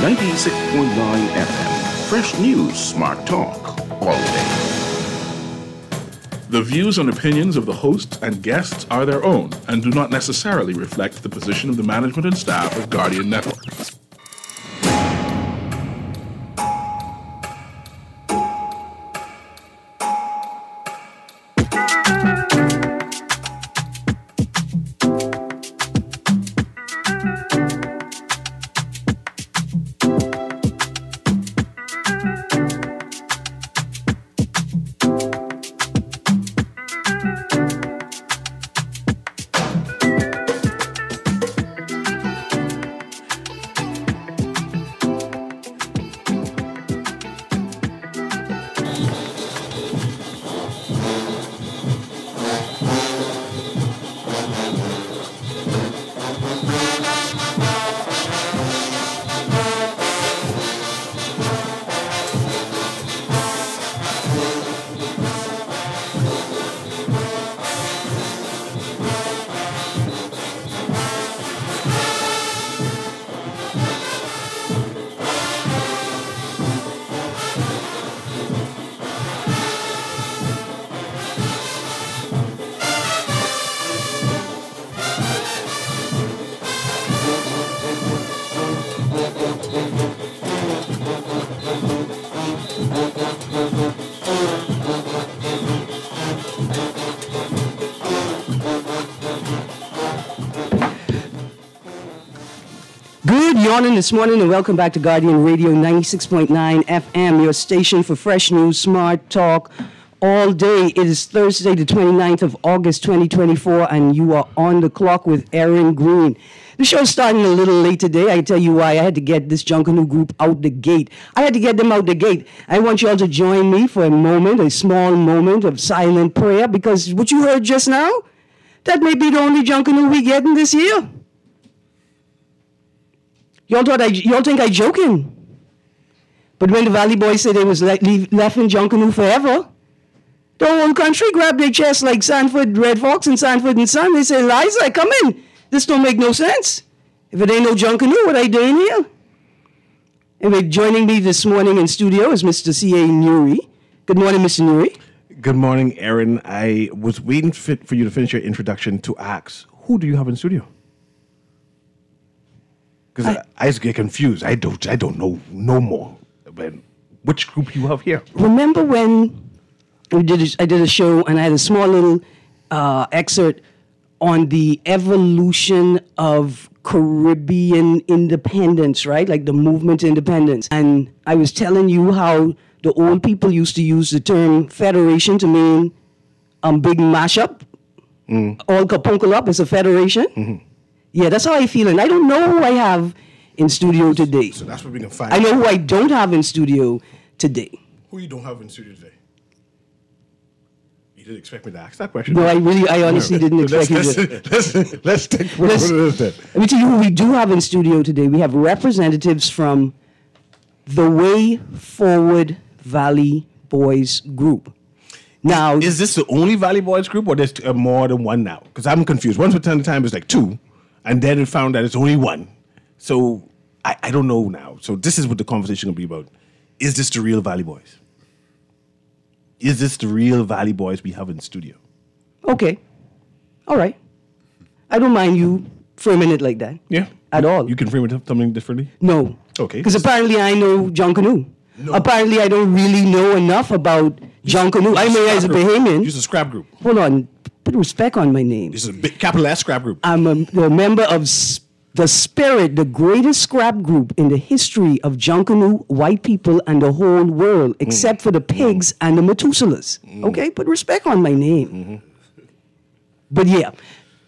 96.9 FM. Fresh news, smart talk, all day. The views and opinions of the hosts and guests are their own and do not necessarily reflect the position of the management and staff of Guardian Network. Morning this morning and welcome back to Guardian Radio 96.9 FM, your station for fresh news, smart talk all day. It is Thursday, the 29th of August, 2024, and you are on the clock with Erin, Greene. The show's starting a little late today. I tell you why. I had to get this Junkanoo group out the gate. I had to get them out the gate. I want you all to join me for a moment, a small moment of silent prayer, because what you heard just now, that may be the only Junkanoo we getting this year. Y'all think I joking. But when the Valley Boys said they was left in Junkanoo forever, the whole country grabbed their chest like Sanford Red Fox and Sanford and Son. They said, Liza, come in. This don't make no sense. If it ain't no Junkanoo, what I doing here? Anyway, joining me this morning in studio is Mr. C.A. Nuri. Good morning, Mr. Nuri. Good morning, Erin. I was waiting for you to finish your introduction to ask, who do you have in studio? Because I just get confused. I don't know no more. But which group you have here? Remember when I did a show and I had a small little excerpt on the evolution of Caribbean independence, right? Like the movement to independence. And I was telling you how the old people used to use the term federation to mean big mashup. All kapunkel up is a federation. Mm-hmm. Yeah, that's how I feel. And I don't know who I have in studio today. So that's what we can find. I know who I don't have in studio today. Who you don't have in studio today? You didn't expect me to ask that question. No, I honestly didn't expect you to. Let's take what it is then. Let me tell you who we do have in studio today. We have representatives from the Way Forward Valley Boys group. Now, is this the only Valley Boys group, or there's more than one now? Because I'm confused. Once upon a time, it's like two. And then it found that it's only one. So I don't know now. So this is what the conversation will be about. Is this the real Valley Boys? Is this the real Valley Boys we have in studio? Okay. All right. I don't mind you framing it like that. Yeah. At all. You can frame it something differently? No. Okay. Because apparently I know Junkanoo. No. Apparently I don't really know enough about Junkanoo. I know as a Bahamian. Use a scrap group. Hold on. Put respect on my name. This is a big capital S scrap group. I'm a member of the Spirit, the greatest scrap group in the history of Junkanoo, white people, and the whole world, except for the pigs and the Methuselahs. Okay? Put respect on my name. Mm-hmm. But yeah,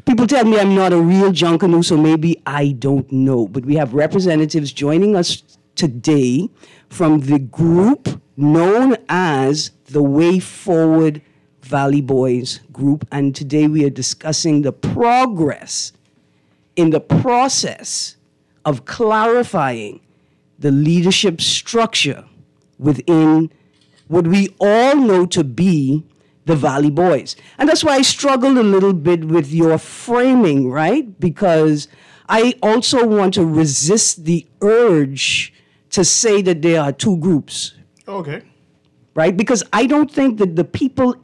people tell me I'm not a real Junkanoo, so maybe I don't know. But we have representatives joining us today from the group known as the Way Forward Valley Boys group, and today we are discussing the progress in the process of clarifying the leadership structure within what we all know to be the Valley Boys. And that's why I struggled a little bit with your framing, right? Because I also want to resist the urge to say that there are two groups, Okay. right? Because I don't think that the people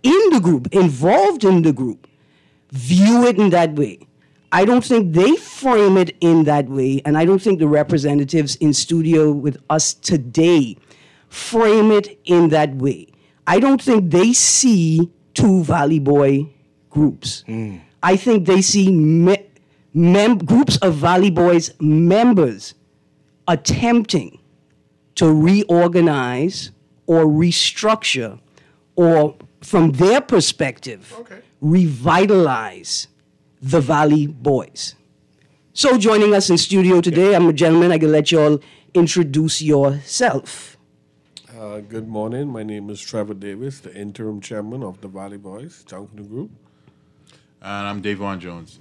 in the group, involved in the group, view it in that way. I don't think they frame it in that way, and I don't think the representatives in studio with us today frame it in that way. I don't think they see two Valley Boy groups. I think they see groups of Valley Boys members attempting to reorganize or restructure or, from their perspective, revitalize the Valley Boys. So joining us in studio today, I'm a gentleman. I can let you all introduce yourself. Good morning. My name is Trevor Davis, the interim chairman of the Valley Boys, Junction Group. And I'm Davon Jones,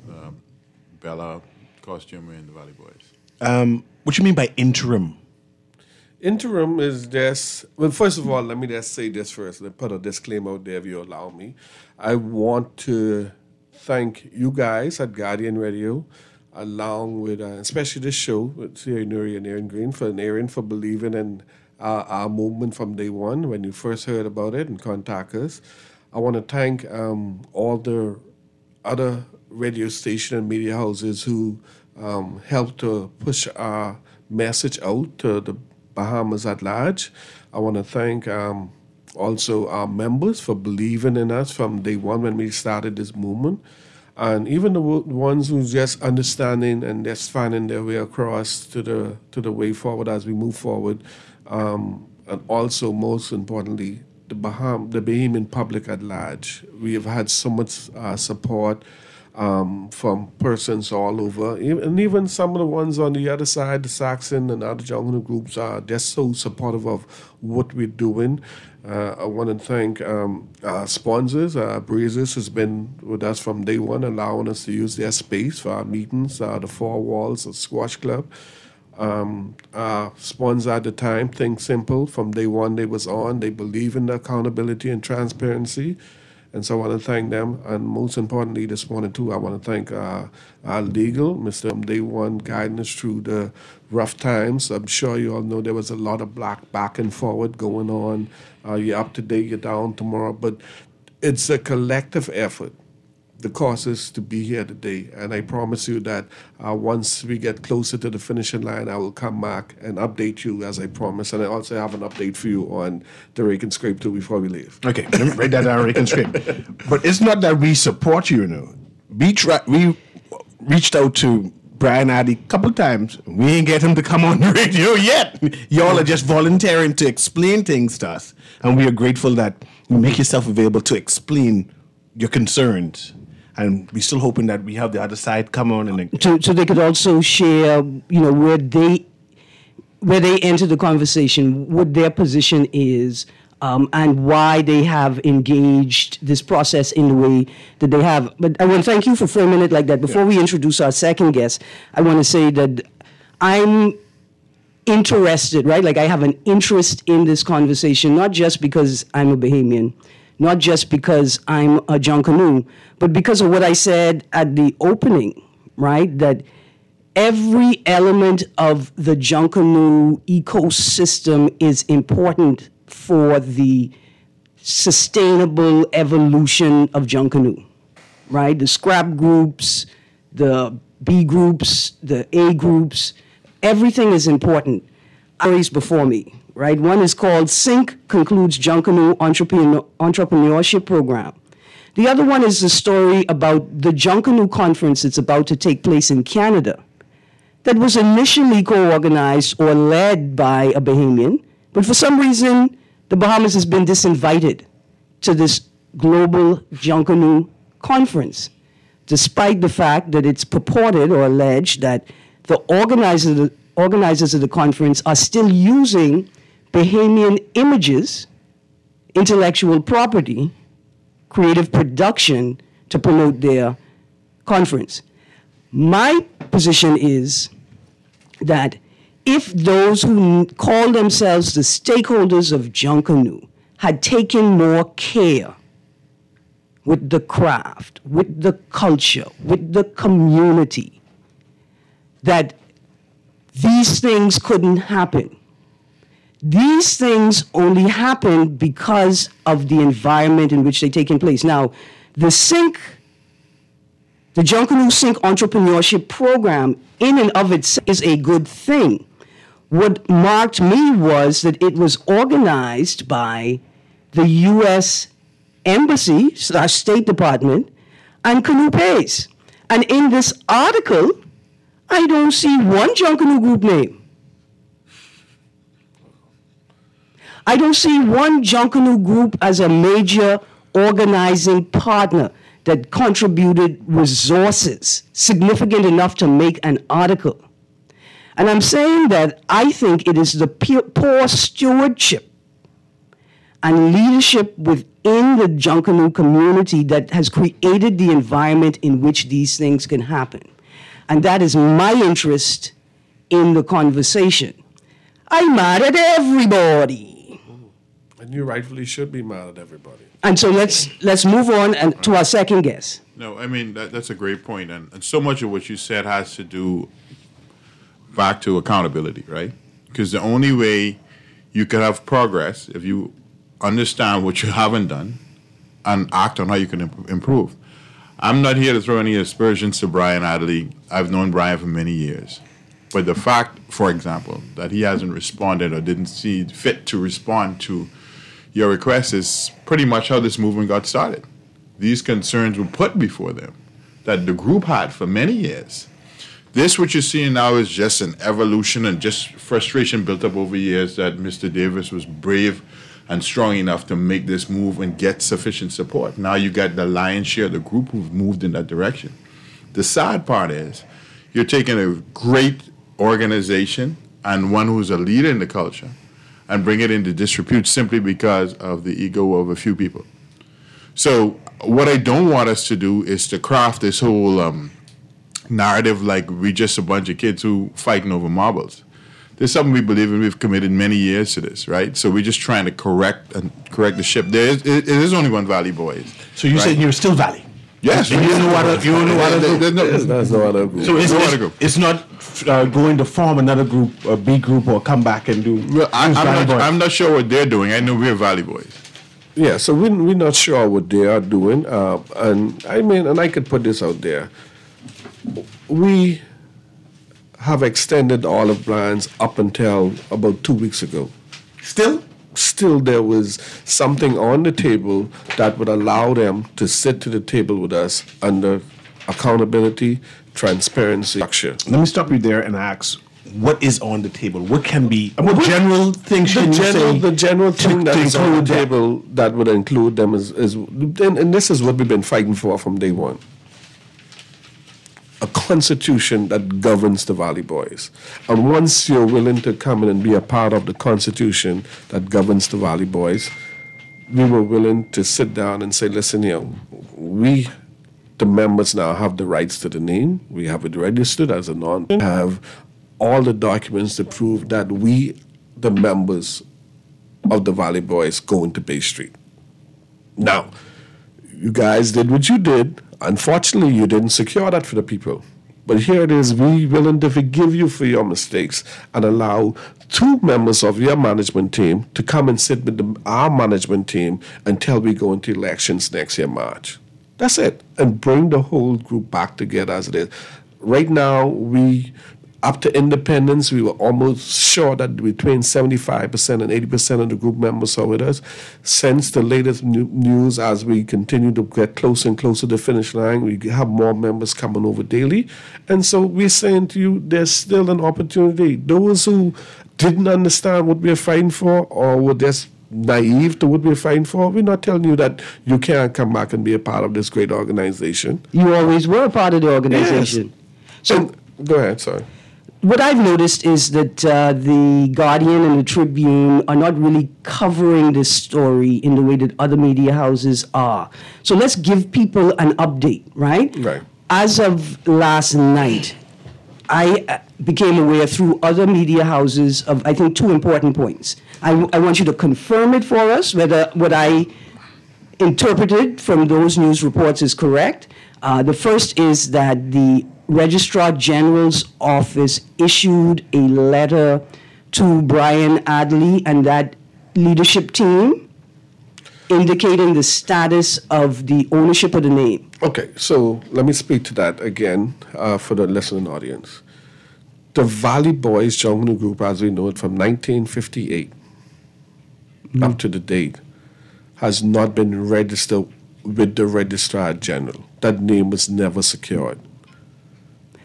Bella costumer in the Valley Boys. What you mean by interim? Interim is just, well, first of all, let me just say this first. Let me put a disclaimer out there if you allow me. I want to thank you guys at Guardian Radio, along with, especially this show with Sierra Nuri and Erin Greene, Erin for believing in our movement from day one when you first heard about it and contact us. I want to thank all the other radio station and media houses who helped to push our message out to the Bahamas at large. I want to thank also our members for believing in us from day one when we started this movement. And even the ones who just understanding and just finding their way across to the way forward as we move forward. And also, most importantly, the Bahamian public at large. We have had so much support from persons all over, and even some of the ones on the other side, the Saxon and other jungle groups are just so supportive of what we're doing. I want to thank our sponsors. Breezes has been with us from day one, allowing us to use their space for our meetings, the Four Walls of Squash Club. Our sponsor at the time, Think Simple, from day one they was on. They believe in the accountability and transparency. And so I want to thank them. And most importantly, this morning too, I want to thank our legal, Mr. Day One, guiding us through the rough times. I'm sure you all know there was a lot of back and forward going on. You're up today, you're down tomorrow. But it's a collective effort. The cause is to be here today. And I promise you that once we get closer to the finishing line, I will come back and update you as I promised. And I also have an update for you on the rake and scrape too before we leave. Okay, let me write that down, rake and scrape. But it's not that we support you, you know. We reached out to Brian Addy a couple times. We ain't get him to come on the radio yet. Y'all are just volunteering to explain things to us. And we are grateful that you make yourself available to explain your concerns. And we're still hoping that we have the other side come on and so they could also share, where they enter the conversation, what their position is, and why they have engaged this process in the way that they have. But I want to thank you for framing it like that. Before we introduce our second guest, I want to say that I'm interested, right? Like I have an interest in this conversation, not just because I'm a Bahamian, not just because I'm a Junkanoo, but because of what I said at the opening, right? That every element of the Junkanoo ecosystem is important for the sustainable evolution of Junkanoo, right? The scrap groups, the B groups, the A groups, everything is important. Before me. Right? One is called SYNC, concludes Junkanoo Entrepreneurship Program. The other one is the story about the Junkanoo conference that's about to take place in Canada that was initially co-organized or led by a Bahamian, but for some reason, the Bahamas has been disinvited to this global Junkanoo conference, despite the fact that it's purported or alleged that the organizers of the conference are still using Bahamian images, intellectual property, creative production to promote their conference. My position is that if those who call themselves the stakeholders of Junkanoo had taken more care with the craft, with the culture, with the community, that these things couldn't happen. These things only happen because of the environment in which they're taking place. Now, the Junkanoo Sync Entrepreneurship Program in and of itself is a good thing. What marked me was that it was organized by the U.S. Embassy / State Department and Canoe Pays. And in this article, I don't see one Junkanoo group name. I don't see one Junkanoo group as a major organizing partner that contributed resources significant enough to make an article. And I'm saying that I think it is the poor stewardship and leadership within the Junkanoo community that has created the environment in which these things can happen. And that is my interest in the conversation. I'm mad at everybody. And you rightfully should be mad at everybody. And so let's move on to our second guest. No, I mean, that's a great point. And so much of what you said has to do back to accountability, right? Because the only way you can have progress if you understand what you haven't done and act on how you can improve. I'm not here to throw any aspersions to Brian Adderley. I've known Brian for many years. But the fact, for example, that he hasn't responded or didn't see fit to respond to your request is pretty much how this movement got started. These concerns were put before them that the group had for many years. This, what you're seeing now, is just an evolution and just frustration built up over years that Mr. Davis was brave and strong enough to make this move and get sufficient support. Now you got the lion's share of the group who've moved in that direction. The sad part is you're taking a great organization and one who's a leader in the culture and bring it into disrepute simply because of the ego of a few people. So what I don't want us to do is to craft this whole narrative like we just a bunch of kids who fighting over marbles. There's something we believe in. We've committed many years to this, right? So we're just trying to correct the ship. It is only one Valley Boys. So you said you're still Valley? Yes. You don't know what There's no other group. So it's not going to form another group, a B group, or come back and do. Well, I'm not sure what they're doing. I know we're Valley Boys. Yeah, so we're not sure what they are doing. And I could put this out there. We have extended olive brands up until about 2 weeks ago. Still there was something on the table that would allow them to sit to the table with us under accountability, transparency, structure. Let me stop you there and ask, what is on the table? What can be, what general things should you say? The general thing that is on the table that would include them is and this is what we've been fighting for from day one. A constitution that governs the Valley Boys. And once you're willing to come in and be a part of the constitution that governs the Valley Boys, we were willing to sit down and say, listen here, we, the members now have the rights to the name. We have it registered as a non-profit. Have all the documents to prove that we, the members of the Valley Boys, go into Bay Street. Now, you guys did what you did. Unfortunately, you didn't secure that for the people. But here it is, we willing to forgive you for your mistakes and allow 2 members of your management team to come and sit with our management team until we go into elections next year, March. That's it. And bring the whole group back together as it is. Right now, up to independence, we were almost sure that between 75% and 80% of the group members are with us. Since the latest news, as we continue to get closer and closer to the finish line, we have more members coming over daily. And so we're saying to you, there's still an opportunity. Those who didn't understand what we're fighting for or were just naive to what we're fighting for, we're not telling you that you can't come back and be a part of this great organization. You always were a part of the organization. Yes. So go ahead, sorry. What I've noticed is that the Guardian and the Tribune are not really covering this story in the way that other media houses are. So let's give people an update, right? Right. As of last night, I became aware through other media houses of, I think, 2 important points. I want you to confirm it for us, whether what I interpreted from those news reports is correct. The first is that the Registrar General's office issued a letter to Brian Adley and that leadership team indicating the status of the ownership of the name? Okay, so let me speak to that again for the listening audience. The Valley Boys Jungle Group, as we know it from 1958 up to the date, has not been registered with the Registrar General. That name was never secured.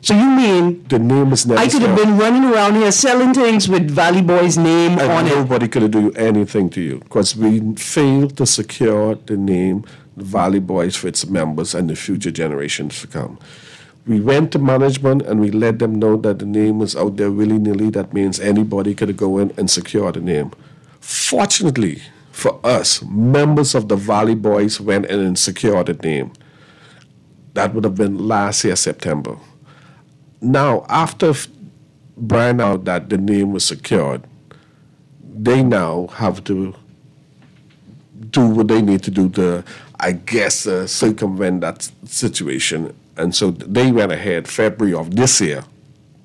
So you mean The name was never I could have secured. been running around here selling things with Valley Boy's name And on it? nobody could do anything to you because we failed to secure the name Valley Boys for its members and the future generations to come. We went to management and we let them know that the name was out there willy-nilly. That means anybody could go in and secure the name. Fortunately for us, members of the Valley Boys went in and secured the name. That would have been last year, September. Now, after Brian out that the name was secured, they now have to do what they need to do to, I guess, circumvent that situation. And so they went ahead February of this year,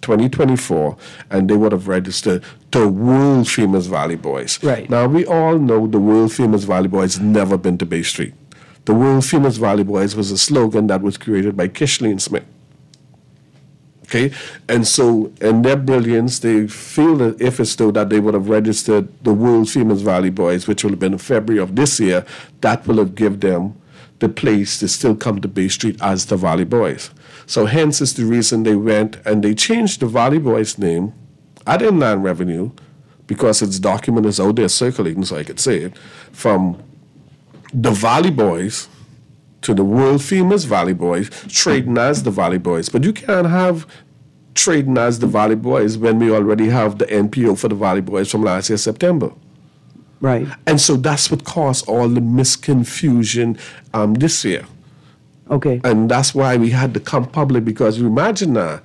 2024, and they would have registered the world famous Valley Boys. Right. Now, we all know the world famous Valley Boys never been to Bay Street. The world famous Valley Boys was a slogan that was created by Kishlene Smith. Okay, and so in their brilliance, they feel that if it's though that they would have registered the world famous Valley Boys, which will have been in February of this year, that will have given them the place to still come to Bay Street as the Valley Boys. So hence is the reason they went and they changed the Valley Boys name at Inland Revenue, because its document is out there circulating, so I could say it, from the Valley Boys to the world famous Valley Boys, trading as the Valley Boys. But you can't have trading as the Valley Boys when we already have the NPO for the Valley Boys from last year, September. Right. And so that's what caused all the misconfusion this year. Okay. And that's why we had to come public, because you imagine now,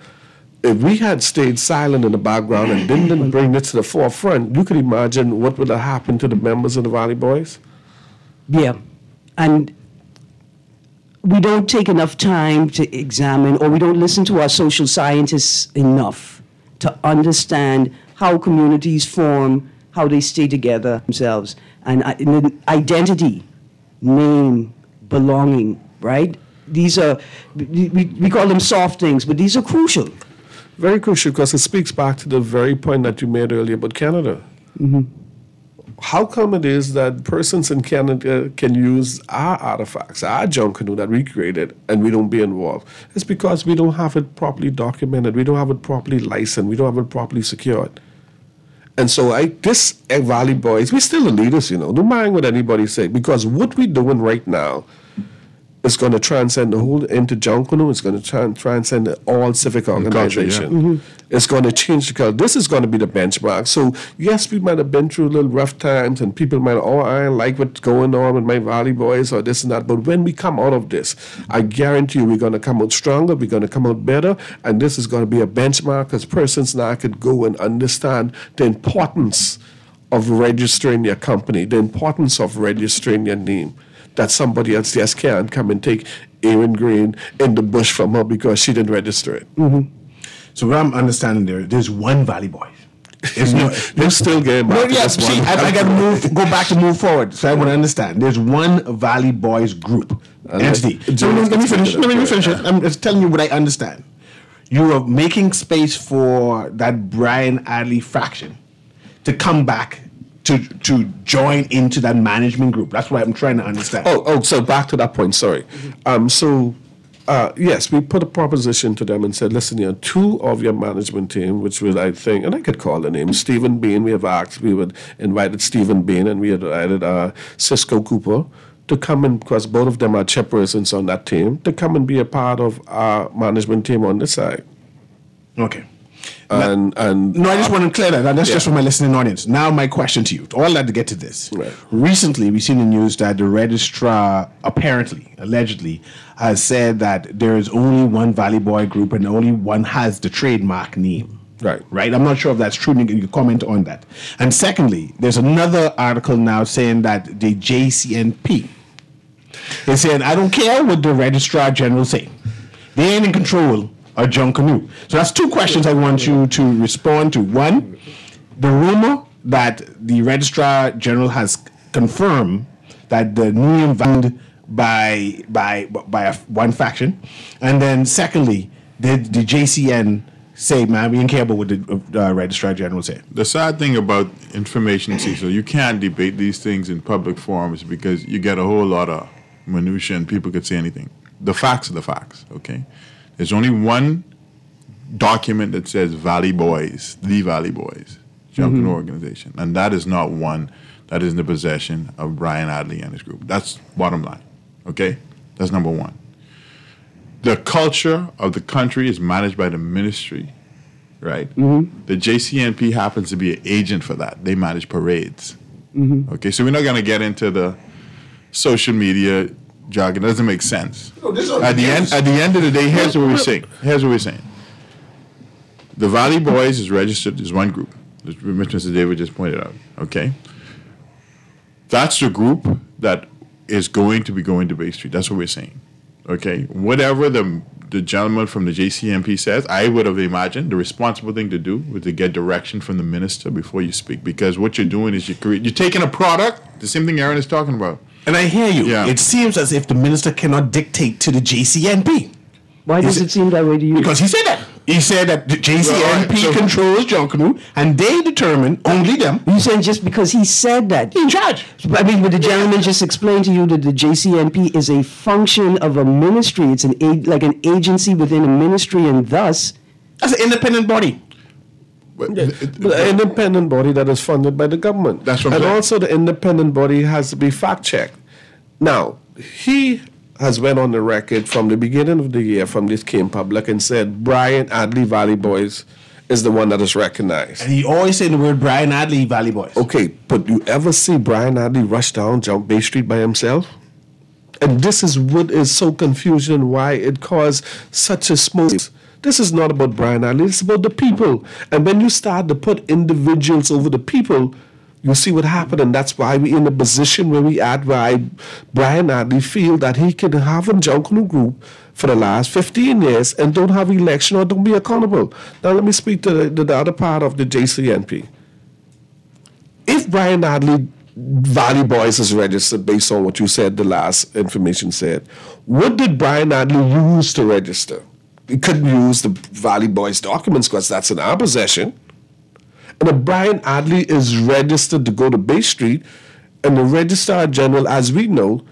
if we had stayed silent in the background and didn't bring it to the forefront, you could imagine what would have happened to the members of the Valley Boys. Yeah. And we don't take enough time to examine, or we don't listen to our social scientists enough to understand how communities form, how they stay together themselves, and identity, name, belonging, right? These are, we call them soft things, but these are crucial. Very crucial, because it speaks back to the very point that you made earlier about Canada. How come it is that persons in Canada can use our artifacts, our junk canoe that we created, and we don't be involved? It's because we don't have it properly documented, we don't have it properly licensed, we don't have it properly secured. And so this Valley Boys, we're still the leaders, you know. Don't mind what anybody say, because what we're doing right now is going to transcend the whole into Junkanoo. It's going to transcend all civic organization. It's going to change the culture. This is going to be the benchmark. So yes, we might have been through a little rough times, and people might, I like what's going on with my Valley Boys or this and that. But when we come out of this, I guarantee you we're going to come out stronger. We're going to come out better, and this is going to be a benchmark, because persons now could go and understand the importance of registering your company, the importance of registering your name. That somebody else just can't come and take Erin Greene in the bush from her because she didn't register it. So what I'm understanding there's one Valley Boys. It's They're still getting back to this one. I got to go back to move forward. So I want to understand. There's one Valley Boys group entity. So let me finish. Let me finish it. I'm just telling you what I understand. You are making space for that Brian Adley faction to come back to join into that management group. That's what I'm trying to understand. So back to that point, sorry. Yes, we put a proposition to them and said, listen, two of your management team, which was, I think, and I could call the name, Stephen Bean, we had invited Stephen Bean, and we had invited Cisco Cooper to come in, because both of them are chairpersons on that team, to come and be a part of our management team on this side. Okay. And no, I just want to clear that. That's just for my listening audience. Now, my question to you, all that to get to this. Right. Recently, we've seen in the news that the registrar allegedly, has said that there is only one Valley Boy group and only one has the trademark name. Right. I'm not sure if that's true. You can comment on that. And secondly, there's another article now saying that the JCNP is saying, I don't care what the registrar general say. They ain't in control or Junkanoo. So that's two questions I want you to respond to. One, the rumor that the Registrar General has confirmed that the name found by one faction, and then secondly, did the JCN say, "Man, we didn't care about what the Registrar General said"? The sad thing about information, Cecil, you can't debate these things in public forums because you get a whole lot of minutia and people could say anything. The facts are the facts, okay? There's only one document that says Valley Boys, the Valley Boys, Junkanoo organization, and that is not one that is in the possession of Brian Adley and his group. That's bottom line, okay? That's number one. The culture of the country is managed by the ministry, right? The JCNP happens to be an agent for that. They manage parades. Okay, so we're not going to get into the social media jargon. It doesn't make sense. At the end of the day, here's what we're saying. The Valley Boys is registered as one group, as Mr. David just pointed out. Okay, that's the group that is going to be going to Bay Street. That's what we're saying. Okay, whatever the gentleman from the JCMP says, I would have imagined the responsible thing to do was to get direction from the minister before you speak, because what you're doing is you're taking a product, the same thing Erin is talking about. And I hear you. Yeah. It seems as if the minister cannot dictate to the JCNP. Why does it seem that way to you? Because he said that. He said that the JCNP controls Junkanoo, and they determine only them. You saying just because he said that? He's in charge. I mean, but the gentleman just explained to you that the JCNP is a function of a ministry. It's like an agency within a ministry, and thus... That's an independent body. But an independent body that is funded by the government. That's what I'm and saying. also the independent body has to be fact-checked. Now, he has went on the record from the beginning of the year, from this came public, and said Brian Adley Valley Boys is the one that is recognized. And he always saying the word Brian Adley Valley Boys. Okay, but you ever see Brian Adley rush down Jump Bay Street by himself? And this is what is so confusing, why it caused such a smoke. This is not about Brian Adley, it's about the people. And when you start to put individuals over the people, you see what happened, and that's why we're in a position where we at, why Brian Adley feel that he can have a Junkanoo group for the last 15 years and don't have election or don't be accountable. Now let me speak to the other part of the JCNP. If Brian Adley Valley Boys is registered based on what you said, the last information said, what did Brian Adley use to register? He couldn't use the Valley Boys documents because that's in our possession. And if Brian Adley is registered to go to Bay Street, and the Registrar General, as we know,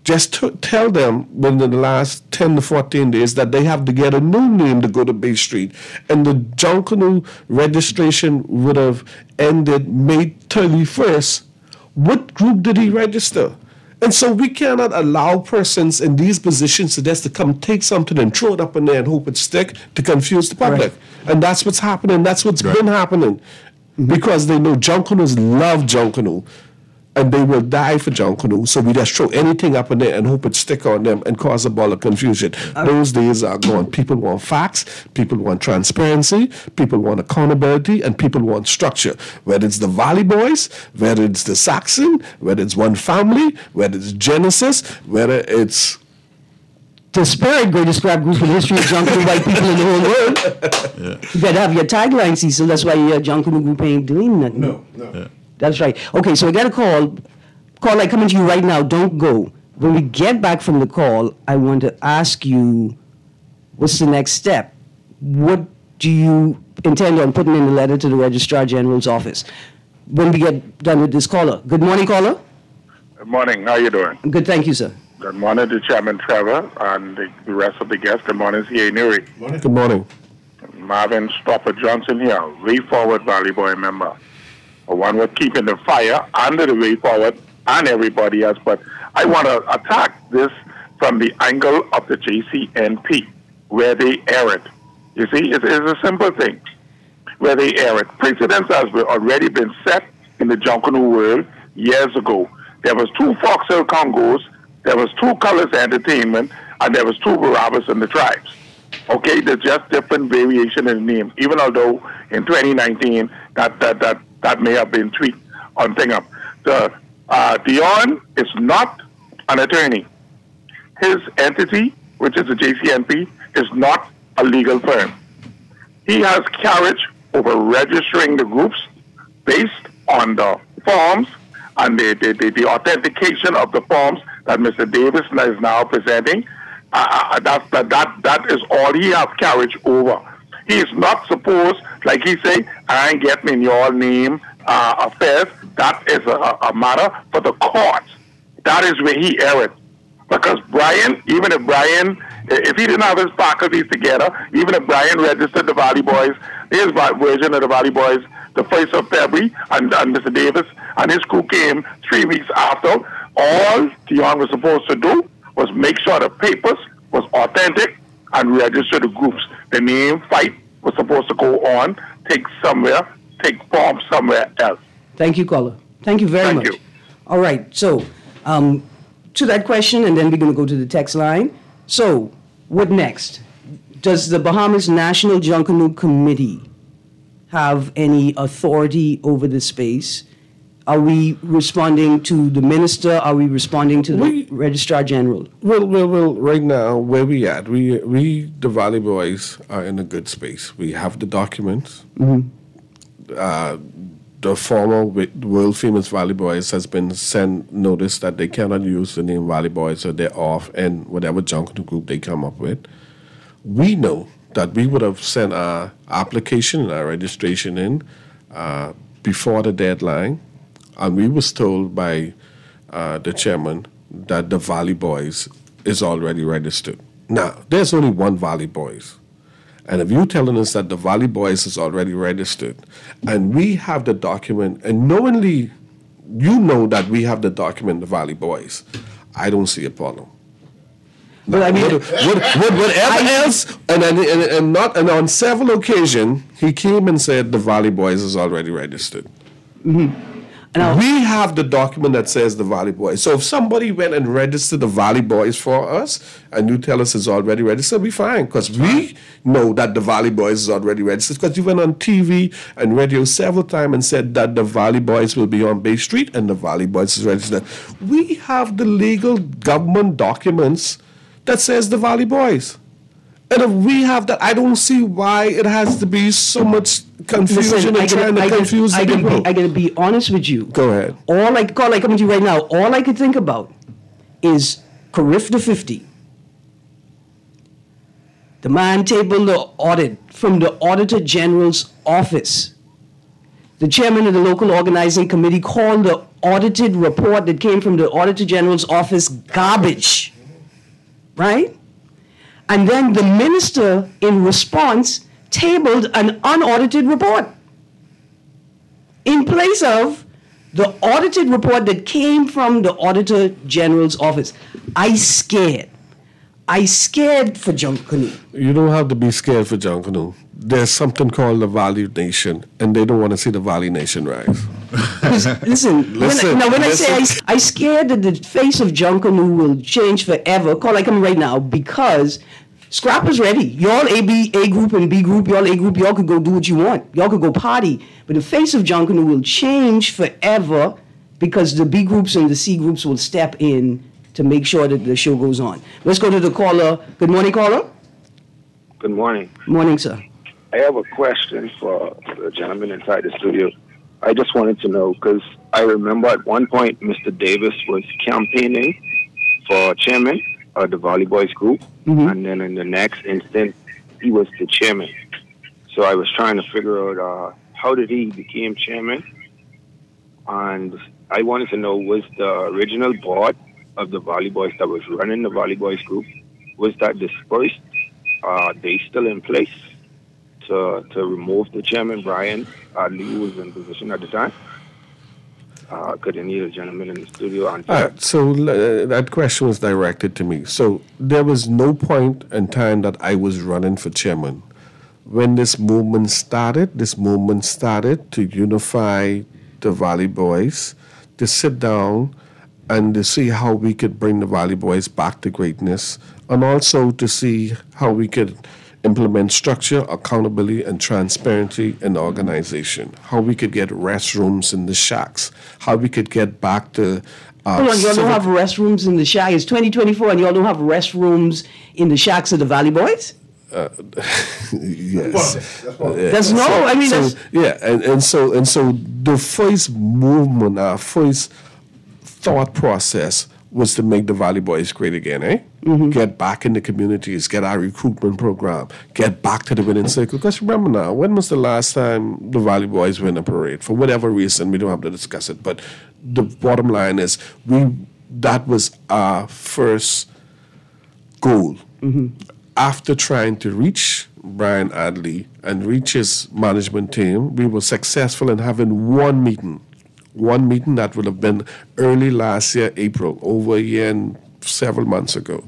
just tell them within the last 10 to 14 days that they have to get a new name to go to Bay Street. And the Junkanoo registration would have ended May 31st. What group did he register? And so we cannot allow persons in these positions to just to come take something and throw it up in there and hope it stick to confuse the public. Right. And that's what's happening. That's what's been happening. Because they know Junkanoos love Junkanoo. And they will die for Junkanoo. So we just throw anything up in there and hope it stick on them and cause a ball of confusion. Those days are gone. People want facts. People want transparency. People want accountability. And people want structure. Whether it's the Valley Boys, whether it's the Saxon, whether it's One Family, whether it's Genesis, whether it's... the spirit greatest scrap group in the history of Junkanoo white people in the whole world. You better have your tagline, Cecil. That's why your Junkanoo group ain't doing nothing. No. Yeah. That's right. Okay, so I got a call. Call like coming to you right now. Don't go. When we get back from the call, I want to ask you, what's the next step? What do you intend on putting in the letter to the Registrar General's office when we get done with this caller? Good morning, caller. Good morning. How you doing? Good, thank you, sir. Good morning to Chairman Trevor and the rest of the guests. Good morning, C.A. Nuri. Good morning. Marvin Stopper Johnson here, Way Forward Valley Boy member. One with keeping the fire under the Way Forward and everybody else. But I want to attack this from the angle of the JCNP, where they air it. You see, it's a simple thing. Where they air it. Precedents has already been set in the Junkanoo world years ago. There was 2 Foxhill Congos, there was 2 Colors Entertainment, and there was 2 Barabbas in the tribes. Okay, there's just different variation in the name. Even although in 2019 that may have been tweaked on thing up. Dion is not an attorney. His entity, which is the JCNP, is not a legal firm. He has carriage over registering the groups based on the forms and the authentication of the forms that Mr. Davis is now presenting. That is all he has carriage over. He is not supposed, like he say, I ain't getting in your name affairs. That is a matter for the courts. That is where he erred. Because Brian, even if he didn't have his faculties together, even if Brian registered the Valley Boys, his version of the Valley Boys, the 1st of February, and Mr. Davis and his crew came 3 weeks after, all Dion was supposed to do was make sure the papers was authentic and register the groups. The name fight was supposed to go on, take form somewhere else. Thank you, caller. Thank you very much. Thank you. All right, so to that question, and then we're going to go to the text line. So, what next? Does the Bahamas National Junkanoo Committee have any authority over the space? Are we responding to the minister? Are we responding to the Registrar General? Well, right now, where we at? We, the Valley Boys, are in a good space. We have the documents. The former world-famous Valley Boys has been sent notice that they cannot use the name Valley Boys, so they're off, and whatever junkanoo group they come up with. We know that we would have sent our application and our registration in before the deadline, and we was told by the chairman that the Valley Boys is already registered. Now, there's only one Valley Boys. And if you're telling us that the Valley Boys is already registered, and we have the document, and knowingly you know that we have the document, the Valley Boys, I don't see a problem. But I mean, whatever else, and on several occasions, he came and said the Valley Boys is already registered. We have the document that says the Valley Boys. So if somebody went and registered the Valley Boys for us, and you tell us it's already registered, we fine, because we know that the Valley Boys is already registered, because you went on TV and radio several times and said that the Valley Boys will be on Bay Street and the Valley Boys is registered. We have the legal government documents that says the Valley Boys. And if we have that, I don't see why it has to be so much confusion and trying to confuse the people. I gotta be honest with you. Go ahead. All I coming to you right now, all I could think about is Carif the 50. The man tabled the audit from the Auditor General's office. The chairman of the local organizing committee called the audited report that came from the Auditor General's office garbage. Right? And then the minister, in response, tabled an unaudited report in place of the audited report that came from the Auditor General's office. I scared for Junkanoo. You don't have to be scared for Junkanoo. There's something called the Valley Nation, and they don't want to see the Valley Nation rise. Listen, when I say I scared that the face of Junkanoo will change forever, call like I'm right now, because Scrap is ready. Y'all A group and B group, y'all A group, y'all could go do what you want. Y'all could go party. But the face of Junkanoo will change forever because the B groups and the C groups will step in to make sure that the show goes on. Let's go to the caller. Good morning, caller. Good morning. Morning, sir. I have a question for the gentleman inside the studio. I just wanted to know, because I remember at one point Mr. Davis was campaigning for chairman of the Valley Boys group, and then in the next instant, he was the chairman. So I was trying to figure out how did he become chairman, and I wanted to know, was the original board of the Valley Boys that was running the Valley Boys group, was that dispersed? Are they still in place to remove the chairman, Brian Adley, who was in position at the time? Could any of the gentlemen in the studio answer? So that question was directed to me. So there was no point in time that I was running for chairman. When this movement started to unify the Valley Boys, to sit down and to see how we could bring the Valley Boys back to greatness, and also to see how we could implement structure, accountability, and transparency in the organization. How we could get restrooms in the shacks. How we could get back to... Hold on, y'all don't have restrooms in the shack. It's 2024 and y'all don't have restrooms in the shacks of the Valley Boys? Yes. There's no, I mean, So, that's, yeah, and so the first movement, our first thought process was to make the Valley Boys great again, eh? Get back in the communities, get our recruitment program, get back to the winning circle. Because remember now, when was the last time the Valley Boys win a parade? For whatever reason, we don't have to discuss it. But the bottom line is, that was our first goal. After trying to reach Brian Adley and reach his management team, we were successful in having one meeting that would have been early last year, April, over a year and several months ago.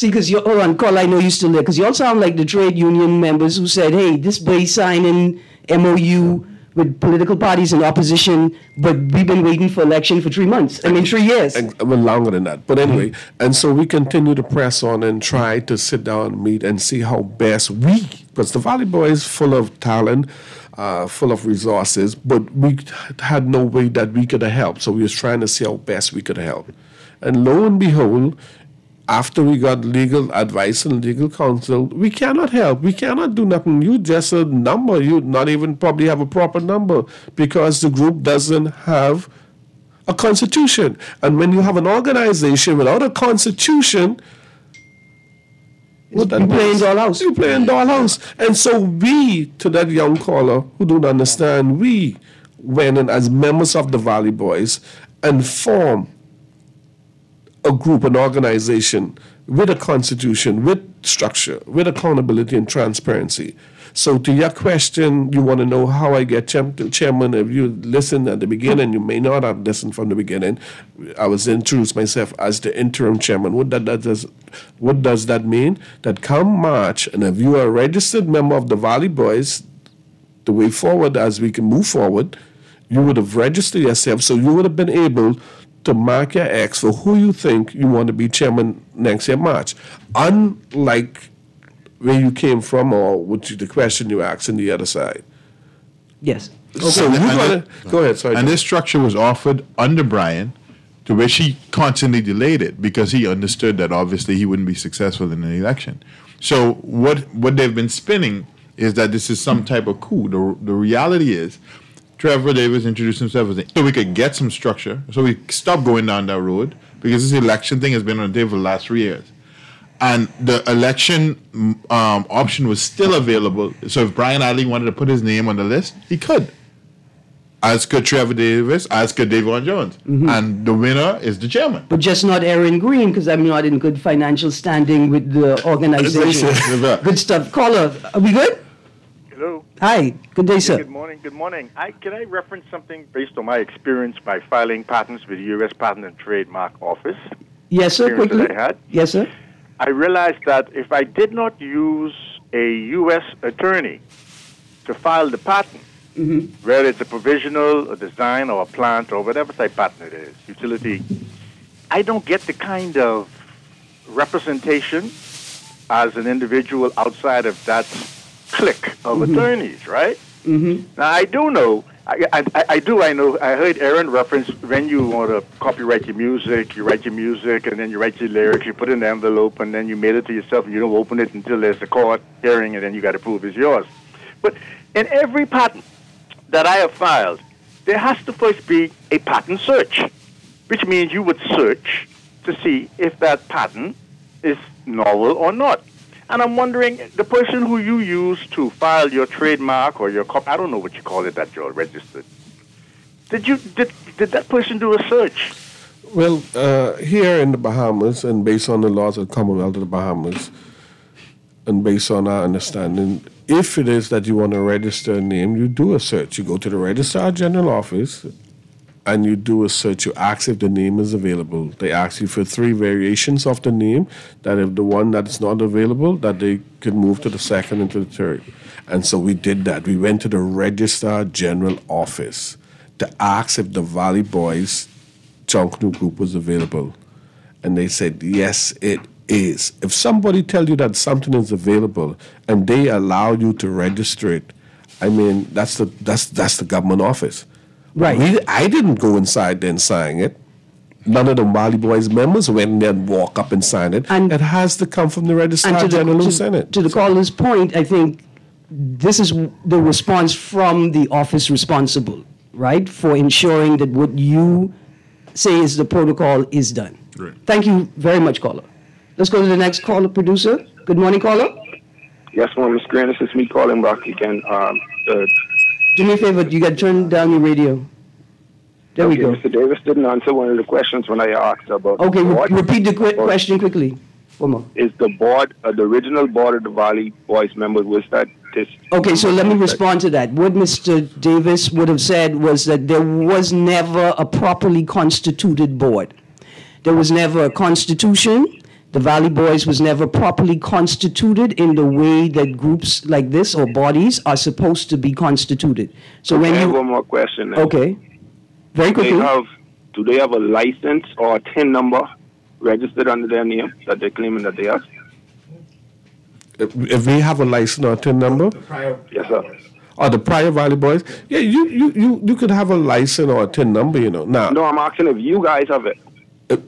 see, because hold on, Carl, I know you still there, because you all sound like the trade union members who said, hey, this boy signing MOU with political parties in opposition, but we've been waiting for election for 3 months. I mean, 3 years. And, well, longer than that. But anyway, and so we continue to press on and try to sit down and meet and see how best because the Valley Boys full of talent, full of resources, but we had no way that we could have helped. So we was trying to see how best we could help. And lo and behold, after we got legal advice and legal counsel, we cannot help. We cannot do nothing. You just a number. You not even probably have a proper number because the group doesn't have a constitution. And when you have an organization without a constitution, You playing dollhouse. You playing dollhouse. And so we, to that young caller who don't understand, we went in as members of the Valley Boys and formed a group, an organization with a constitution, with structure, with accountability and transparency. So to your question, you want to know how I get chairman. If you listen at the beginning, you may not have listened from the beginning. I was introduced myself as the interim chairman. What does that mean? That come March, and if you are a registered member of the Valley Boys, the way forward as we can move forward, you would have registered yourself, so you would have been able to mark your X for who you think you want to be chairman next year, March. Unlike where you came from or the question you asked on the other side. Yes. So you gotta, go ahead, sorry. And this structure was offered under Brian, to which he constantly delayed it because he understood that obviously he wouldn't be successful in an election. So what they've been spinning is that this is some type of coup. The reality is, Trevor Davis introduced himself as so we could get some structure, so we stop going down that road, because this election thing has been on the table for the last 3 years. And the election option was still available. So if Brian Adley wanted to put his name on the list, he could. As could Trevor Davis, as could Davon Jones. And the winner is the chairman. But just not Erin Greene, because I'm not in good financial standing with the organization. Good stuff. Caller, are we good? Hello. Hi. Good day, sir. Good morning. Good morning. Can I reference something based on my experience by filing patents with the U.S. Patent and Trademark Office? Yes, sir. Experience Quickly. that I had? Yes, sir. I realized that if I did not use a U.S. attorney to file the patent, whether it's a provisional, a design, or a plant, or whatever type patent it is, utility, I don't get the kind of representation as an individual outside of that clique of attorneys, right? Now, I do know, I heard Erin reference when you want to copyright your music, you write your music, and then you write your lyrics, you put it in the envelope, and then you mail it to yourself, and you don't open it until there's a court hearing, and then you got to prove it's yours. But in every patent that I have filed, there has to first be a patent search, which means you would search to see if that patent is novel or not. And I'm wondering, the person who you use to file your trademark or your I don't know what you call it that you're registered. Did that person do a search? Well, here in the Bahamas, and based on the laws of the Commonwealth of the Bahamas, and based on our understanding, if it is that you want to register a name, you do a search. You go to the Registrar General office, and you do a search. You ask if the name is available. They ask you for 3 variations of the name, that if the one that is not available, that they could move to the second and to the third. And so we did that. We went to the Registrar General office to ask if the Valley Boys Junkanoo Group was available. And they said, yes, it is. If somebody tells you that something is available and they allow you to register it, I mean, that's the government office. Right. I didn't go inside there and sign it. none of the Valley Boys members went there and walk up and sign it. And- it has to come from the Registrar General who sent it. To the caller's point, I think this is the response from the office responsible, right, for ensuring that what you say is the protocol is done. Right. Thank you very much, caller. Let's go to the next caller, producer. Good morning, caller. Yes, ma'am, Ms. Greene, this is me calling back again. Do me a favor, you got to turn down your radio. There we go. Mr. Davis didn't answer one of the questions when I asked about Okay, the board. repeat the question quickly. One more. Is the board, the original board of the Valley Boys members, was that this? Okay, so let me respond to that. What Mr. Davis would have said was that there was never a properly constituted board. There was never a constitution. The Valley Boys was never properly constituted in the way that groups like this or bodies are supposed to be constituted. So when I have you one more question. Then. okay, very quickly. Do they have a license or a TIN number registered under their name that they're claiming that they have? If we have a license or a TIN number, Yes, sir. or the prior Valley Boys, yeah, you could have a license or a TIN number, Now, No, I'm asking if you guys have it.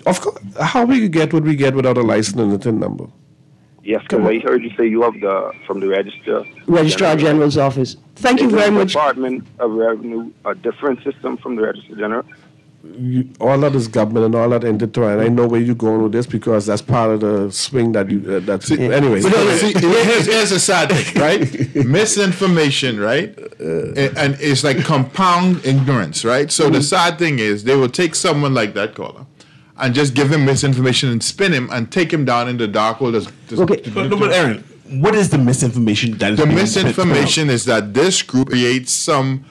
of course, how we get what we get without a license and a TIN number? Yes, because I heard you say you have from the Registrar General's office. Thank you Is the very much. Department of Revenue a different system from the Registrar General? All that is government and all that intertwined. I know where you're going with this because that's part of the swing that you. Anyway. See, here's a sad thing, right? Misinformation, right? And it's like compound ignorance, right? So the sad thing is they will take someone like that caller and just give him misinformation and spin him and take him down in the dark hole. Okay. But Erin, what is the misinformation that is The being misinformation is that this group creates some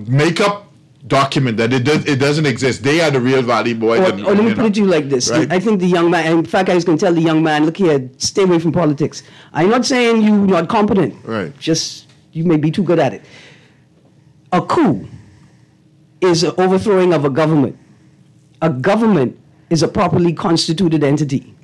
makeup document that it doesn't exist. They are the real Valley Boys. Or let me put it to you like this. Right? I think the young man, in fact, I was going to tell the young man, look here, stay away from politics. I'm not saying you're not competent. Right. Just, you may be too good at it. A coup is an overthrowing of a government. A government is a properly constituted entity.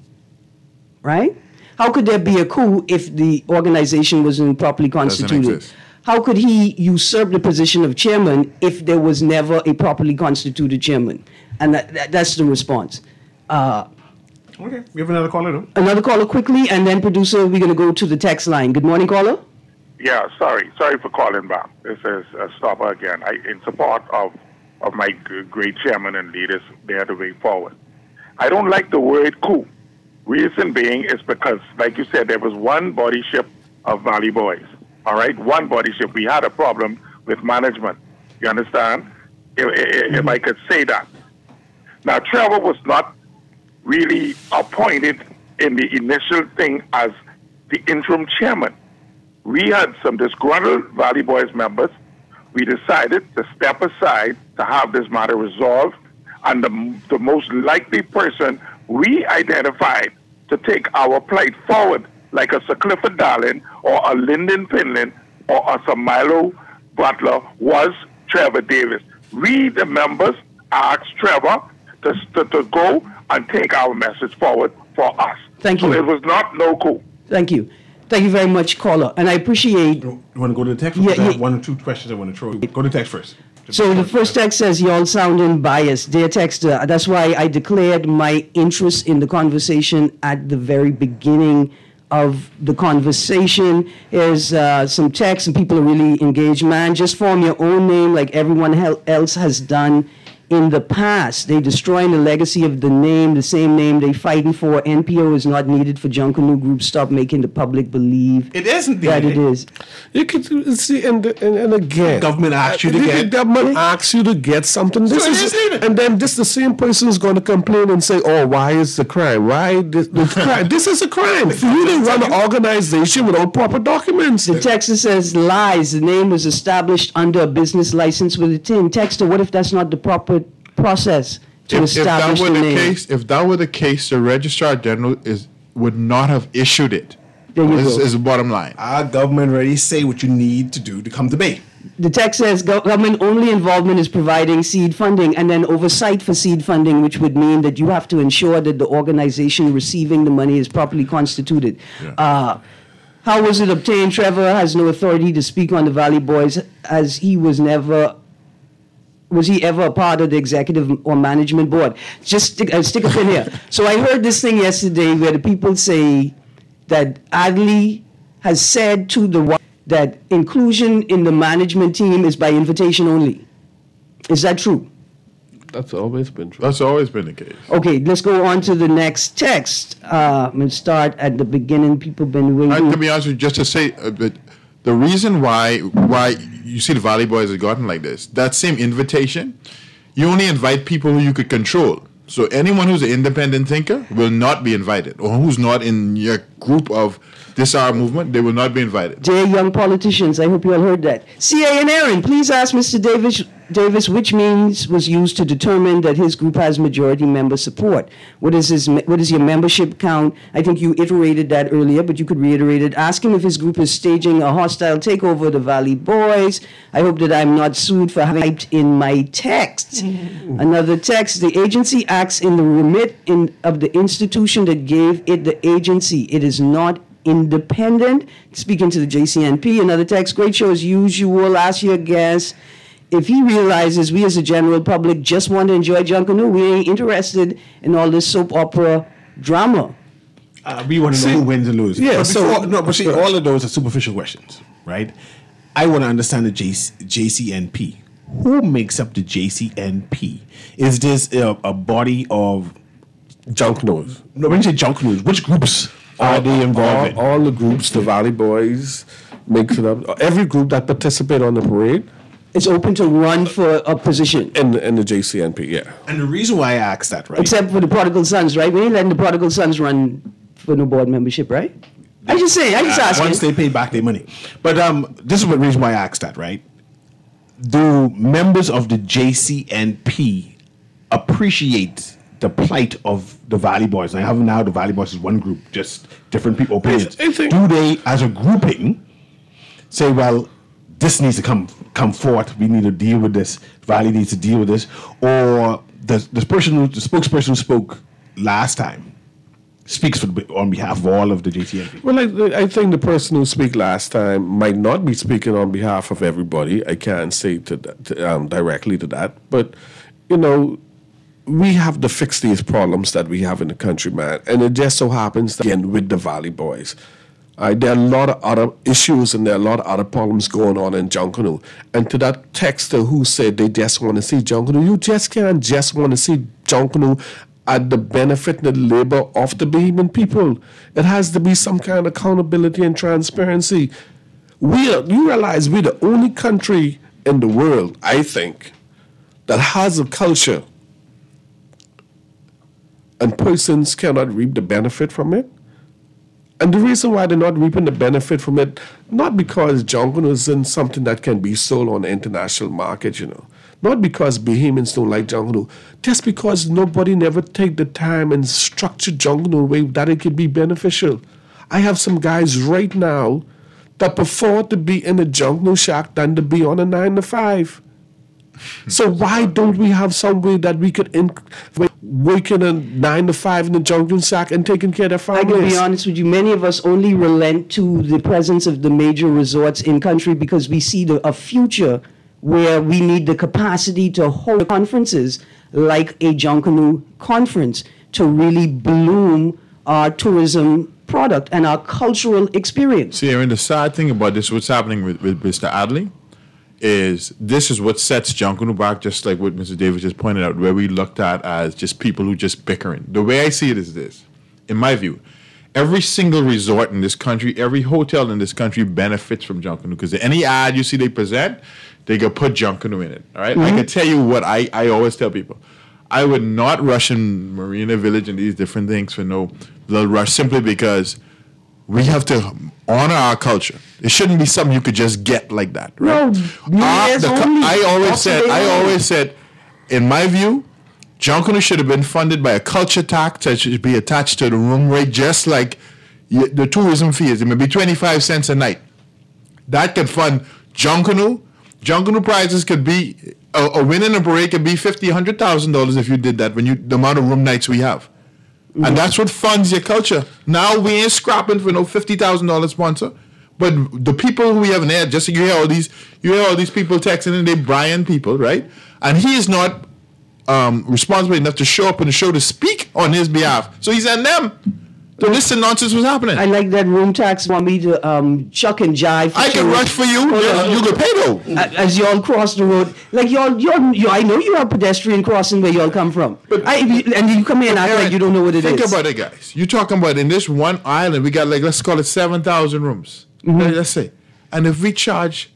Right? How could there be a coup if the organization wasn't properly constituted? exist. How could he usurp the position of chairman if there was never a properly constituted chairman? And that's the response. Okay, we have another caller, though. Another caller quickly, and then producer, we're going to go to the text line. Good morning, caller. Yeah, sorry for calling back. This is Stopper again. In support of my great chairman and leaders, they're the way forward. I don't like the word coup. Reason being is because, like you said, there was one body ship of Valley Boys. All right, one body ship. We had a problem with management. You understand? If I could say that. Now, Trevor was not really appointed in the initial thing as the interim chairman. We had some disgruntled Valley Boys members. We decided to step aside to have this matter resolved, and the most likely person we identified to take our plight forward, like a Sir Clifford Darling or a Lyndon Finland or a Sir Milo Butler, was Trevor Davis. We, the members, asked Trevor to go and take our message forward for us. Thank you. So it was not no coup. Thank you. Thank you very much, caller. And I appreciate... You want to go to the text? Yeah, Because I have yeah. one or two questions I want to throw. Go to text first. So the first text says, y'all sounding biased. Dear texter, that's why I declared my interest in the conversation at the very beginning of the conversation. Here's some text, and people are really engaged. Man, just form your own name like everyone else has done in the past. They destroying the legacy of the same name they fighting for. NPO is not needed for Junkanoo Group. Stop making the public believe It isn't that it is. You could see, and again, Government asks you to the get. government asks you to get something. This So it is, is needed. and then this the same person is going to complain and say, "Oh, why is the crime? Why this the crime? This is a crime for you to run an organization without proper documents." The text says lies. The name was established under a business license with a TIN. Texter, what if that's not the proper process to If that establish were the the name? case, if that were the case, the Registrar General would not have issued it. There you This go. is the bottom line. Our government already say what you need to do to come to Bay. The text says government only involvement is providing seed funding and then oversight for seed funding, which would mean that you have to ensure that the organization receiving the money is properly constituted. How was it obtained? Trevor has no authority to speak on the Valley Boys as he was never was he ever a part of the executive or management board? Just stick a pin here. So I heard this thing yesterday where the people say that Adley has said to the that inclusion in the management team is by invitation only. Is that true? That's always been true. That's always been the case. Okay, let's go on to the next text. We'll start at the beginning. People been waiting. To be honest with you, just to say, the reason why you see the Valley Boys have gotten like this, that same invitation, you only invite people who you could control. So anyone who's an independent thinker will not be invited, or who's not in your group of this our movement, they will not be invited. Dear young politicians, I hope you all heard that. CA and Erin, please ask Mr. Davis which means was used to determine that his group has majority member support. What is your membership count? I think you iterated that earlier, but you could reiterate it. Ask him if his group is staging a hostile takeover of the Valley Boys. I hope that I'm not sued for having typed in my text. Another text, the agency acts in the remit of the institution that gave it the agency. It is not independent. Speaking to the JCNP, another text, great show as usual. Ask your guest if he realizes we as a general public just want to enjoy Junkanoo. We ain't interested in all this soap opera drama. We want to know who wins and loses. Yeah, but all of those are superficial questions, right? I want to understand the JCNP. Who makes up the JCNP? Is this a body of Junkanoo? No, when you say Junkanoo, which groups are they involved in? All the groups, the Valley Boys, makes it up. Every group that participate on the parade is open to run for a position. In the JCNP, yeah. And the reason why I asked that, right? Except for the Prodigal Sons, right? We ain't letting the Prodigal Sons run for no board membership, right? I just asking. Once they pay back their money. But this is the reason why I asked that, right? Do members of the JCNP appreciate the plight of the Valley Boys? I have now the Valley Boys is one group, just different people opinions. Do they, as a grouping, say, well, this needs to come forth, we need to deal with this, Valley needs to deal with this, or the spokesperson who spoke last time speaks on behalf of all of the JCNP? Well, I think the person who spoke last time might not be speaking on behalf of everybody. I can't say directly to that, but we have to fix these problems that we have in the country, man. And it just so happens that, again, with the Valley Boys, there are a lot of other issues and there are a lot of other problems going on in Junkanoo. And to that texter who said they just want to see Junkanoo, you just can't just want to see Junkanoo at the benefit and the labor of the Bahamian people. It has to be some kind of accountability and transparency. You realize we're the only country in the world, I think, that has a culture and persons cannot reap the benefit from it. And the reason why they're not reaping the benefit from it, not because Junkanoo isn't something that can be sold on the international market, Not because Bahamians don't like Junkanoo, just because nobody never take the time and structure Junkanoo in a way that it can be beneficial. I have some guys right now that prefer to be in a Junkanoo shack than to be on a 9-to-5. So why don't we have some way that we could working a 9-to-5 in the Junkanoo shack and taking care of their families? I can be honest with you, many of us only relent to the presence of the major resorts in country because we see a future where we need the capacity to hold conferences like a Junkanoo conference to really bloom our tourism product and our cultural experience. See, Erin, the sad thing about this, what's happening with Mr. Adley, is this is what sets Junkanoo back, just like what Mr. Davis just pointed out, where we looked at as just people who just bickering. The way I see it is this, in my view, every single resort in this country, every hotel in this country benefits from Junkanoo, because any ad you see they present, they go put Junkanoo in it, all right? I can tell you what I always tell people. I would not rush in Marina Village and these different things for no little rush, simply because we have to honor our culture. It shouldn't be something you could just get like that, right? No, I always said, in my view, Junkanoo should have been funded by a culture tax that should be attached to the room rate, just like the tourism fees. It may be 25 cents a night. That could fund Junkanoo. Junkanoo prizes could be a win in a parade could be $50,000, $100,000 if you did that. The amount of room nights we have. And that's what funds your culture. Now we ain't scrapping for no $50,000 sponsor. But the people who we have in there, just you hear all these people texting in, they Brian people, right? And he is not responsible enough to show up in the show to speak on his behalf. So he sent them. So this nonsense was happening. I like that room tax want me to chuck and jive. I can rush for you. You can pay though. As y'all cross the road, like y'all, I know you have pedestrian crossing where y'all come from. And you come here and act like you don't know what it is. Think about it, guys. You're talking about in this one island, we got let's call it 7,000 rooms. Mm-hmm. Let's say, and if we charge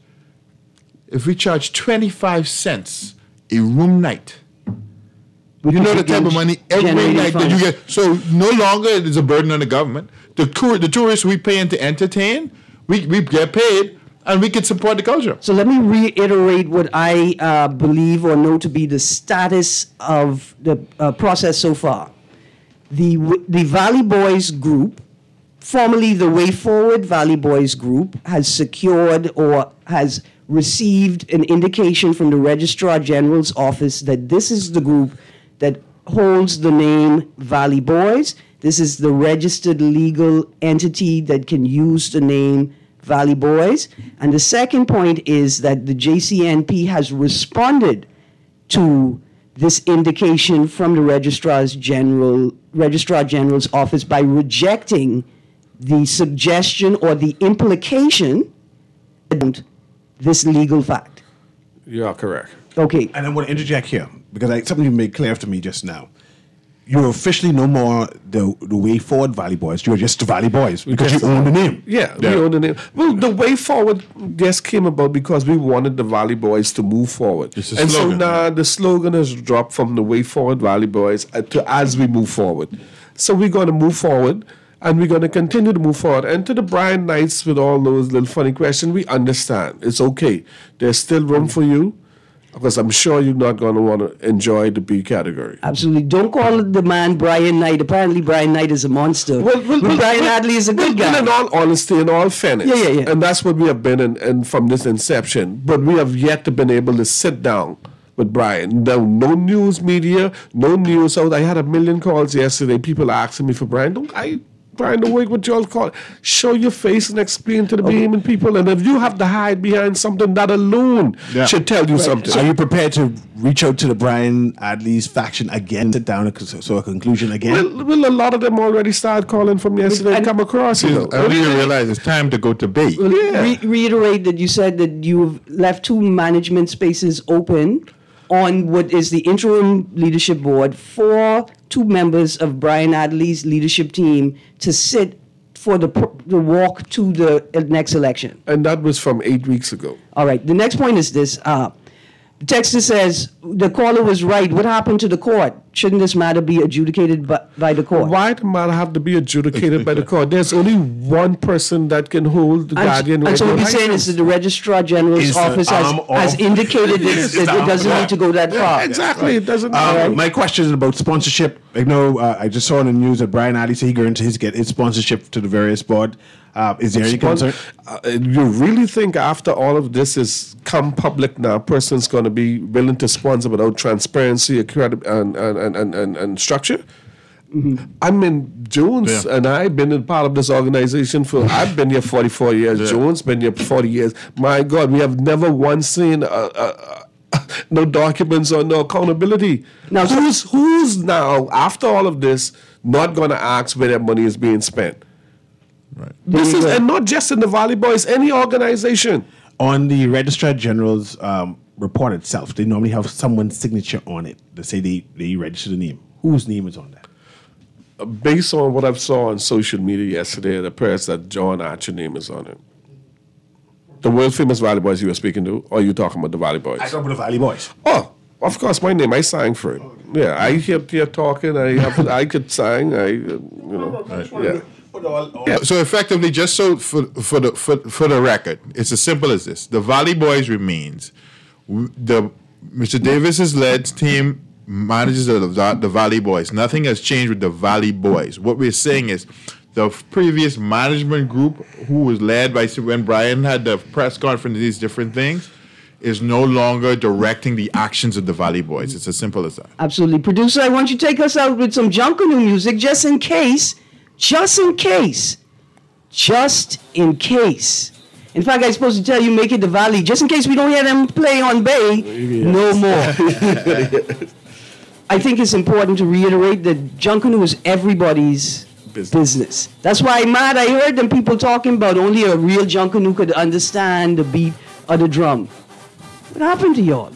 25 cents a room night. You know the type of money every night that you get. So no longer it is a burden on the government. The tourists we paying to entertain, we get paid, and we can support the culture. So let me reiterate what I believe or know to be the status of the process so far. The Valley Boys Group, formerly the Way Forward Valley Boys Group, has secured or has received an indication from the Registrar General's office that this is the group that holds the name Valley Boys. This is the registered legal entity that can use the name Valley Boys. And the second point is that the JCNP has responded to this indication from the Registrar General's office by rejecting the suggestion or the implication of this legal fact. You are correct. Okay. And I want to interject here because something you made clear to me just now. You're officially no more the Way Forward Valley Boys. You're just the Valley Boys because you own the name. Yeah, we own the name. Well, the Way Forward just came about because we wanted the Valley Boys to move forward. It's a and slogan. so now the slogan has dropped from the Way Forward Valley Boys to as we move forward. So we're going to move forward. And we're going to continue to move forward. And to the Brian Knights with all those little funny questions, we understand. It's okay. There's still room for you because I'm sure you're not going to want to enjoy the B category. Absolutely. Don't call the man Brian Knight. Apparently, Brian Knight is a monster. But Brian Hadley is a good guy. In all honesty, in all fairness. Yeah. And that's what we have been in from this inception. But we have yet to been able to sit down with Brian. No news media, no news out. I had 1 million calls yesterday. People asking me for Brian. Brian, the way what y'all call it. Show your face and explain to the Bahamian people. And if you have to hide behind something, that alone should tell you something. So are you prepared to reach out to the Brian Adley's faction again, sit down so a conclusion again? Well, a lot of them already started calling from yesterday and come across, you know. I really realize it's time to go to bait. Well, reiterate that you said that you've left 2 management spaces open on what is the interim leadership board for 2 members of Brian Adley's leadership team to sit for the walk to the next election. And that was from 8 weeks ago. All right. The next point is this. The texter says, the caller was right. What happened to the court? Shouldn't this matter be adjudicated by the court? Why the matter have to be adjudicated by the court? There's only one person that can hold the guardian. And so what he's saying is that the Registrar General's office has indicated that it doesn't need to go that far. Exactly. It doesn't. My question is about sponsorship. I know I just saw in the news that Brian Adley said he's going to get his sponsorship to the various board. Is there any concern? You really think after all of this is come public now, a person's going to be willing to sponsor without transparency and structure? Mm-hmm. I mean, Jones and I have been a part of this organization I've been here 44 years. Jones been here 40 years. My God, we have never once seen no documents or no accountability. Now, who's now, after all of this, not going to ask where their money is being spent? Right. This is, and not just in the Valley Boys, any organization. On the Registrar General's report itself, they normally have someone's signature on it. They say they register the name. Whose name is on that? Based on what I saw on social media yesterday, it appears that John Archer name is on it. The world famous Valley Boys you were speaking to, or are you talking about the Valley Boys? I talk about the Valley Boys. Oh, of course, my name. I sang for it. Yeah, I hear talking. I could sing. So effectively, just so for the record, it's as simple as this: the Valley Boys remains. Mr. Davis's led team manages the Valley Boys. Nothing has changed with the Valley Boys. What we're saying is, the previous management group, who was led by when Brian had the press conference, these different things, is no longer directing the actions of the Valley Boys. It's as simple as that. Absolutely, producer. I want you to take us out with some Junkanoo music, just in case just in case. In fact, I'm supposed to tell you, make it the Valley, just in case we don't hear them play on Bay, no more. I think it's important to reiterate that Junkanoo is everybody's business. That's why I'm mad. I heard them people talking about only a real Junkanoo could understand the beat of the drum. What happened to y'all?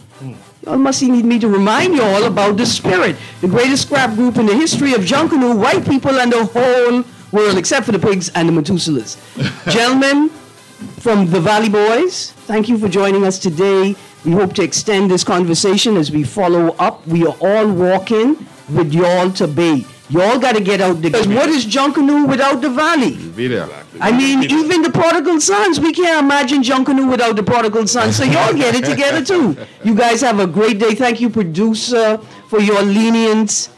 Y'all must need me to remind y'all about the Spirit, the greatest scrap group in the history of Junkanoo, white people, and the whole world, except for the pigs and the Methuselahs. Gentlemen from the Valley Boys, thank you for joining us today. We hope to extend this conversation as we follow up. We are all walking with y'all to Bay. Y'all got to get out there. Because what is Junkanoo without the Valley? Be there. I mean, even the prodigal sons, we can't imagine Junkanoo without the prodigal sons. So y'all get it together too. You guys have a great day. Thank you, producer, for your lenience.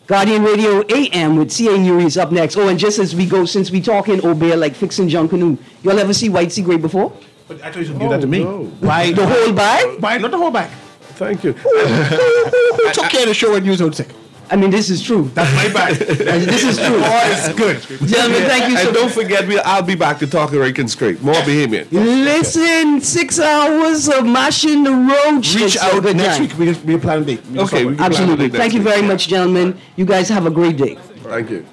Guardian Radio AM with C.A. Newry is up next. Oh, and just as we go, since we talking Obeah like fixing Junkanoo, y'all ever see White Sea Gray before? But I thought you should give that to me. No. Why The whole bag? Why not the whole bag? Thank you. Who took care of the show when you was on sick? I mean, this is true. That's my bag. This is true. It's good. Gentlemen, thank you so And don't forget, I'll be back to talk Rican straight. More Bahamian. Listen, 6 hours of mashing the road. Reach out next week. We'll plan a date. Okay, we can plan Absolutely. a date Thank you next very week. much, gentlemen. You guys have a great day. Thank you.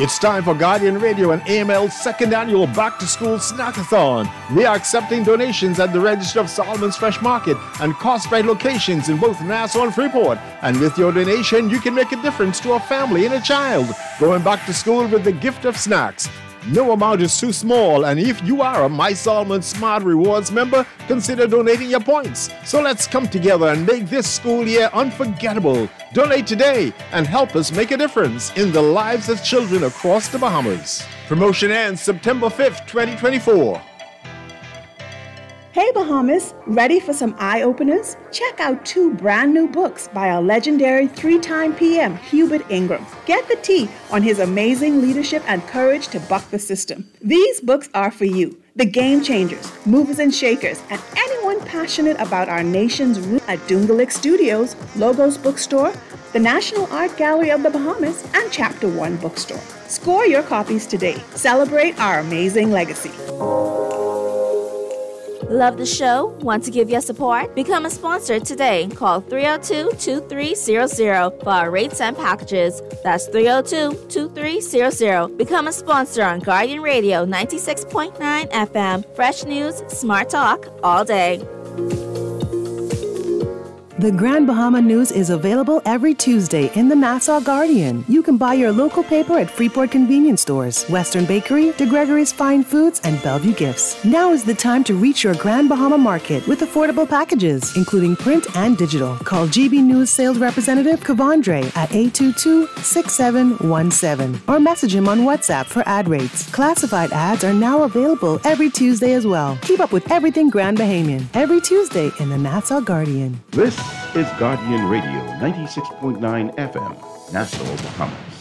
It's time for Guardian Radio and AML's second annual Back to School Snackathon. We are accepting donations at the Register of Solomon's Fresh Market and cost-right locations in both Nassau and Freeport. And with your donation, you can make a difference to a family and a child going back to school with the gift of snacks. No amount is too small, and if you are a My Solomon Smart Rewards member, consider donating your points. So let's come together and make this school year unforgettable. Donate today and help us make a difference in the lives of children across the Bahamas. Promotion ends September 5th, 2024. Hey Bahamas, ready for some eye-openers? Check out 2 brand new books by our legendary 3-time PM, Hubert Ingram. Get the tea on his amazing leadership and courage to buck the system. These books are for you, the game changers, movers and shakers, and anyone passionate about our nation's root at Dungalik Studios, Logos Bookstore, the National Art Gallery of the Bahamas, and Chapter 1 Bookstore. Score your copies today. Celebrate our amazing legacy. Love the show? Want to give your support? Become a sponsor today. Call 302-2300 for our rates and packages. That's 302-2300. Become a sponsor on Guardian Radio 96.9 FM. Fresh news, smart talk, all day. The Grand Bahama News is available every Tuesday in the Nassau Guardian. You can buy your local paper at Freeport Convenience Stores, Western Bakery, De Gregory's Fine Foods, and Bellevue Gifts. Now is the time to reach your Grand Bahama market with affordable packages, including print and digital. Call GB News Sales Representative Kavandre at 822-6717 or message him on WhatsApp for ad rates. Classified ads are now available every Tuesday as well. Keep up with everything Grand Bahamian every Tuesday in the Nassau Guardian. This is Guardian Radio 96.9 FM, Nassau, Bahamas.